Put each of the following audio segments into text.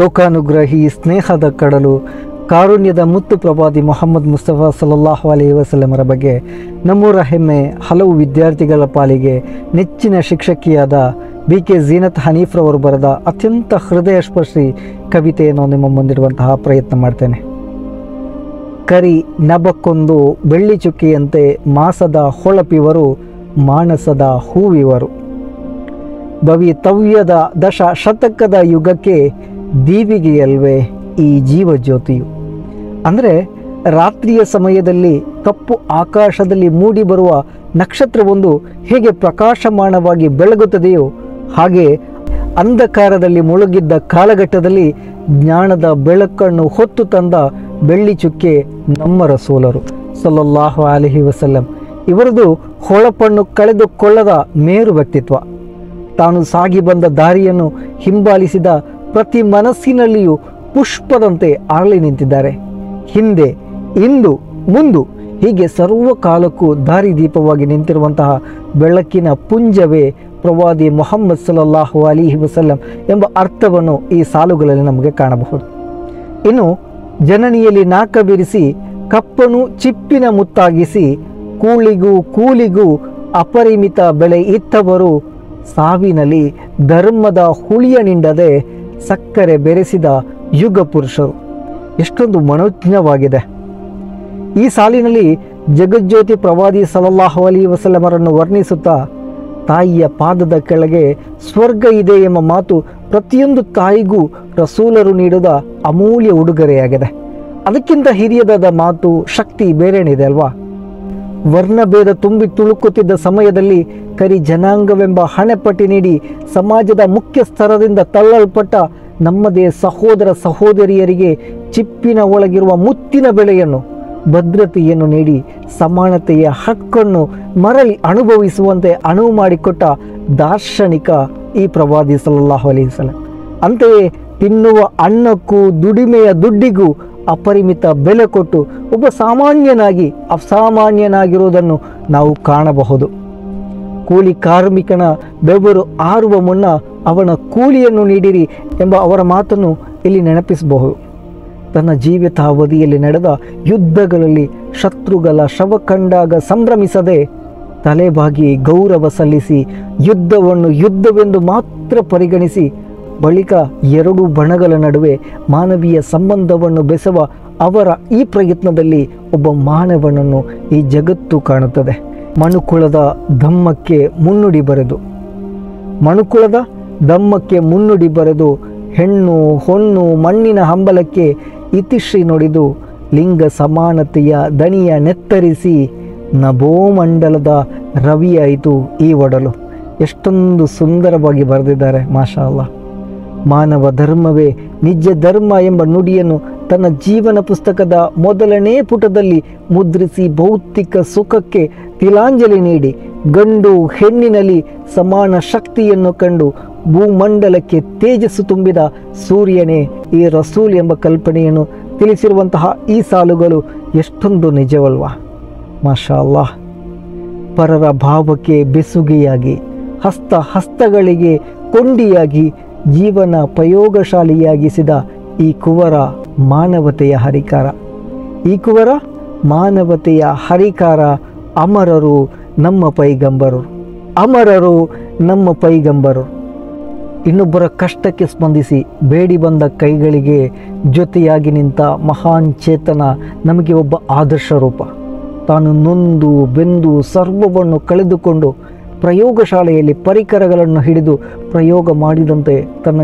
ಲೋಕಾನುಗ್ರಹಿ, ಸ್ನೇಹದ ಕಡಲು, ಕಾರುಣ್ಯದ ಮುತ್ತು ಪ್ರವಾದಿ ಮೊಹಮ್ಮದ್ ಮುಸ್ತಫಾ ಸಲ್ಲಲ್ಲಾಹು ಅಲೈಹಿ ವಸಲ್ಲಮರ ಬಗ್ಗೆ ನಮ್ಮೂರ ಹೆಮ್ಮೆ ಹಲವು ವಿದ್ಯಾರ್ಥಿಗಳ ಪಾಲಿಗೆ ನೆಚ್ಚಿನ ಶಿಕ್ಷಕಿಯಾದ BK ಝೀನತ್ ಹನೀಫ್ರವರು ಬರೆದ ಅತ್ಯಂತ ಹೃದಯಸ್ಪರ್ಶಿ ಕವಿತೆಯನ್ನು ನಿಮ್ಮ ಮುಂದಿಡುವಂತಹ ಪ್ರಯತ್ನ ಮಾಡ್ತೇನೆ. ಕರಿ ನಬಕ್ಕೊಂದು ಬೆಳ್ಳಿ ಚುಕ್ಕಿಯಂತೆ ಮಾಸದ ಹೊಳಪಿವರು, ಮಾನಸದ ಹೂವಿವರು. ಭವಿತವ್ಯದ ಶತಕದ ಯುಗಕ್ಕೆ ದೀವಿಗೆಯಲ್ವೇ ಈ ಜೀವಜ್ಯೋತಿಯು. ಅಂದರೆ ರಾತ್ರಿಯ ಸಮಯದಲ್ಲಿ ಕಪ್ಪು ಆಕಾಶದಲ್ಲಿ ಮೂಡಿ ಬರುವ ನಕ್ಷತ್ರವೊಂದು ಹೇಗೆ ಪ್ರಕಾಶಮಾನವಾಗಿ ಬೆಳಗುತ್ತದೆಯೋ ಹಾಗೆ ಅಂಧಕಾರದಲ್ಲಿ ಮುಳುಗಿದ್ದ ಕಾಲಘಟ್ಟದಲ್ಲಿ ಜ್ಞಾನದ ಬೆಳಕನ್ನು ಹೊತ್ತು ತಂದ ಬೆಳ್ಳಿ ಚುಕ್ಕೆ ನಮ್ಮ ರಸೂಲರು ಸಲ್ಲಲ್ಲಾಹು ಅಲೈಹಿ ವಸಲ್ಲಂ. ಇವರದು ಹೊಳಪನ್ನು ಕಳೆದುಕೊಳ್ಳದ ಮೇರು ವ್ಯಕ್ತಿತ್ವ. ತಾನು ಸಾಗಿ ಬಂದ ದಾರಿಯನ್ನು ಹಿಂಬಾಲಿಸಿದ ಪ್ರತಿ ಮನಸ್ಸಿನಲ್ಲಿಯೂ ಪುಷ್ಪದಂತೆ ಅರಳಿ ನಿಂತಿದ್ದಾರೆ. ಹಿಂದೆ, ಇಂದು, ಮುಂದು ಹೀಗೆ ಸರ್ವಕಾಲಕ್ಕೂ ದಾರಿದೀಪವಾಗಿ ನಿಂತಿರುವಂತಹ ಬೆಳಕಿನ ಪುಂಜವೇ ಪ್ರವಾದಿ ಮೊಹಮ್ಮದ್ ಸಲ್ಲಲ್ಲಾಹು ಅಲೈಹಿ ವಸಲ್ಲಂ ಎಂಬ ಅರ್ಥವನ್ನು ಈ ಸಾಲುಗಳಲ್ಲಿ ನಮಗೆ ಕಾಣಬಹುದು. ಇನ್ನು ಜನನಿಯಲ್ಲಿ ನಾಕ ಬಿರಿಸಿ ಕಪ್ಪನು ಚಿಪ್ಪಿನ ಮುತ್ತಾಗಿಸಿ ಕೂಲಿಗೂ ಅಪರಿಮಿತ ಬೆಲೆ ಇತ್ತವರು, ಸಾವಿನಲ್ಲಿ ಧರ್ಮದ ಹುಳಿಯ ನಿಂಡದೆ ಸಕ್ಕರೆ ಬೆರೆಸಿದ ಯುಗ ಪುರುಷರು. ಎಷ್ಟೊಂದು ಮನೋಜ್ಞವಾಗಿದೆ. ಈ ಸಾಲಿನಲ್ಲಿ ಜಗಜ್ಯೋತಿ ಪ್ರವಾದಿ ಸಲ್ಲಲ್ಲಾಹು ಅಲೈಹಿ ವಸಲ್ಲಮರನ್ನು ವರ್ಣಿಸುತ್ತಾ ತಾಯಿಯ ಪಾದದ ಕೆಳಗೆ ಸ್ವರ್ಗ ಇದೆ ಎಂಬ ಮಾತು ಪ್ರತಿಯೊಂದು ತಾಯಿಗೂ ರಸೂಲರು ನೀಡಿದ ಅಮೂಲ್ಯ ಉಡುಗೊರೆಯಾಗಿದೆ. ಅದಕ್ಕಿಂತ ಹಿರಿಯದಾದ ಮಾತು, ಶಕ್ತಿ ಬೇರೇನಿದೆ ಅಲ್ವಾ? ವರ್ಣಭೇದ ತುಂಬಿ ತುಳುಕುತ್ತಿದ್ದ ಸಮಯದಲ್ಲಿ ಕರಿ ಜನಾಂಗವೆಂಬ ಹಣೆಪಟ್ಟಿ ನೀಡಿ ಸಮಾಜದ ಮುಖ್ಯ ಸ್ತರದಿಂದ ತಳ್ಳಲ್ಪಟ್ಟ ನಮ್ಮದೇ ಸಹೋದರ ಸಹೋದರಿಯರಿಗೆ ಚಿಪ್ಪಿನ ಒಳಗಿರುವ ಮುತ್ತಿನ ಬೆಲೆಯನ್ನು, ಭದ್ರತೆಯನ್ನು ನೀಡಿ ಸಮಾನತೆಯ ಹಕ್ಕನ್ನು ಮರಳಿ ಅನುಭವಿಸುವಂತೆ ಅನುವು ಮಾಡಿಕೊಟ್ಟ ದಾರ್ಶನಿಕ ಈ ಪ್ರವಾದಿ ಸಲ್ಲಲ್ಲಾಹು ಅಲೈಹಿ ವಸಲ್ಲಂ. ಅಂತೆಯೇ ತಿನ್ನುವ ಅನ್ನಕ್ಕೂ ದುಡಿಮೆಯ ದುಡ್ಡಿಗೂ ಅಪರಿಮಿತ ಬೆಲೆ ಕೊಟ್ಟು ಒಬ್ಬ ಸಾಮಾನ್ಯನಾಗಿ ಅಸಾಮಾನ್ಯನಾಗಿರುವುದನ್ನು ನಾವು ಕಾಣಬಹುದು. ಕೂಲಿ ಕಾರ್ಮಿಕನ ಬೆವರು ಆರುವ ಮುನ್ನ ಅವನ ಕೂಲಿಯನ್ನು ನೀಡಿರಿ ಎಂಬ ಅವರ ಮಾತನ್ನು ಇಲ್ಲಿ ನೆನಪಿಸಬಹುದು. ತನ್ನ ಜೀವಿತಾವಧಿಯಲ್ಲಿ ನಡೆದ ಯುದ್ಧಗಳಲ್ಲಿ ಶತ್ರುಗಳ ಶವ ಕಂಡಾಗ ಸಂಭ್ರಮಿಸದೆ ತಲೆಬಾಗಿ ಗೌರವ ಸಲ್ಲಿಸಿ ಯುದ್ಧವನ್ನು ಯುದ್ಧವೆಂದು ಮಾತ್ರ ಪರಿಗಣಿಸಿ ಬಳಿಕ ಎರಡು ಬಣಗಳ ನಡುವೆ ಮಾನವೀಯ ಸಂಬಂಧವನ್ನು ಬೆಸೆವ ಅವರ ಈ ಪ್ರಯತ್ನದಲ್ಲಿ ಒಬ್ಬ ಮಾನವನನ್ನು ಈ ಜಗತ್ತು ಕಾಣುತ್ತದೆ. ಮನುಕುಲದ ಧಮ್ಮಕ್ಕೆ ಮುನ್ನುಡಿ ಬರೆದು ಹೆಣ್ಣು ಹೊನ್ನು ಮಣ್ಣಿನ ಹಂಬಲಕ್ಕೆ ಇತಿಶ್ರೀ ನುಡಿದು ಲಿಂಗ ಸಮಾನತೆಯ ದನಿಯ ನೆತ್ತರಿಸಿ ನಭೋಮಂಡಲದ ರವಿಯಾಯಿತು ಈ ಒಡಲು. ಎಷ್ಟೊಂದು ಸುಂದರವಾಗಿ ಬರೆದಿದ್ದಾರೆ, ಮಾಷಾ ಅಲ್ಲಾ. ಮಾನವ ಧರ್ಮವೇ ನಿಜ ಧರ್ಮ ಎಂಬ ನುಡಿಯನ್ನು ತನ್ನ ಜೀವನ ಪುಸ್ತಕದ ಮೊದಲನೇ ಪುಟದಲ್ಲಿ ಮುದ್ರಿಸಿ ಭೌತಿಕ ಸುಖಕ್ಕೆ ತಿಲಾಂಜಲಿ ನೀಡಿ ಗಂಡು ಹೆಣ್ಣಿನಲ್ಲಿ ಸಮಾನ ಶಕ್ತಿಯನ್ನು ಕಂಡು ಭೂಮಂಡಲಕ್ಕೆ ತೇಜಸ್ಸು ತುಂಬಿದ ಸೂರ್ಯನೇ ಈ ರಸೂಲ್ ಎಂಬ ಕಲ್ಪನೆಯನ್ನು ತಿಳಿಸಿರುವಂತಹ ಈ ಸಾಲುಗಳು ಎಷ್ಟೊಂದು ನಿಜವಲ್ವಾ? ಮಾಷಾ ಅಲ್ಲಾಹ್. ಪರರ ಭಾವಕ್ಕೆ ಬೆಸುಗೆಯಾಗಿ, ಹಸ್ತಗಳಿಗೆ ಕೊಂಡಿಯಾಗಿ ಜೀವನ ಪ್ರಯೋಗಶಾಲಿಯಾಗಿಸಿದ ಈ ಕುವರ ಮಾನವತೆಯ ಹರಿಕಾರ ಅಮರರು ನಮ್ಮ ಪೈಗಂಬರು. ಇನ್ನೊಬ್ಬರ ಕಷ್ಟಕ್ಕೆ ಸ್ಪಂದಿಸಿ ಬೇಡಿ ಬಂದ ಕೈಗಳಿಗೆ ಜೊತೆಯಾಗಿ ನಿಂತ ಮಹಾನ್ ಚೇತನ ನಮಗೆ ಒಬ್ಬ ಆದರ್ಶ ರೂಪ. ತಾನು ನೊಂದು ಬೆಂದು ಸರ್ವವನ್ನು ಕಳೆದುಕೊಂಡು ಪ್ರಯೋಗಶಾಲೆಯಲ್ಲಿ ಪರಿಕರಗಳನ್ನು ಹಿಡಿದು ಪ್ರಯೋಗ ಮಾಡಿದಂತೆ ತನ್ನ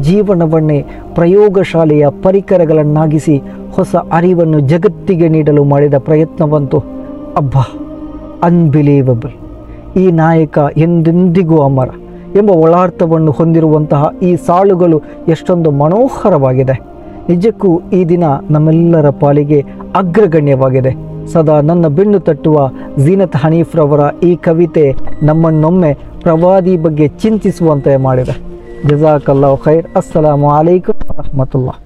ಜೀವನವನ್ನೇ ಪ್ರಯೋಗಶಾಲೆಯ ಪರಿಕರಗಳನ್ನಾಗಿಸಿ ಹೊಸ ಅರಿವನ್ನು ಜಗತ್ತಿಗೆ ನೀಡಲು ಮಾಡಿದ ಪ್ರಯತ್ನವಂತೂ ಅಬ್ಬಾ, ಅನ್ಬಿಲೀವಬಲ್. ಈ ನಾಯಕ ಎಂದೆಂದಿಗೂ ಅಮರ ಎಂಬ ಒಳಾರ್ಥವನ್ನು ಹೊಂದಿರುವಂತಹ ಈ ಸಾಲುಗಳು ಎಷ್ಟೊಂದು ಮನೋಹರವಾಗಿದೆ. ನಿಜಕ್ಕೂ ಈ ದಿನ ನಮ್ಮೆಲ್ಲರ ಪಾಲಿಗೆ ಅಗ್ರಗಣ್ಯವಾಗಿದೆ. ಸದಾ ನನ್ನ ಬೆನ್ನು ತಟ್ಟುವ ಝೀನತ್ ಹನೀಫ್ರವರ ಈ ಕವಿತೆ ನಮ್ಮನ್ನೊಮ್ಮೆ ಪ್ರವಾದಿ ಬಗ್ಗೆ ಚಿಂತಿಸುವಂತೆ ಮಾಡಿದೆ. ಜಜಾಕಲ್ಲಾಹು ಖೈರ್. ಅಸ್ಸಲಾಮು ಅಲೈಕುಂ ವರಹಮತುಲ್ಲಾಹ್.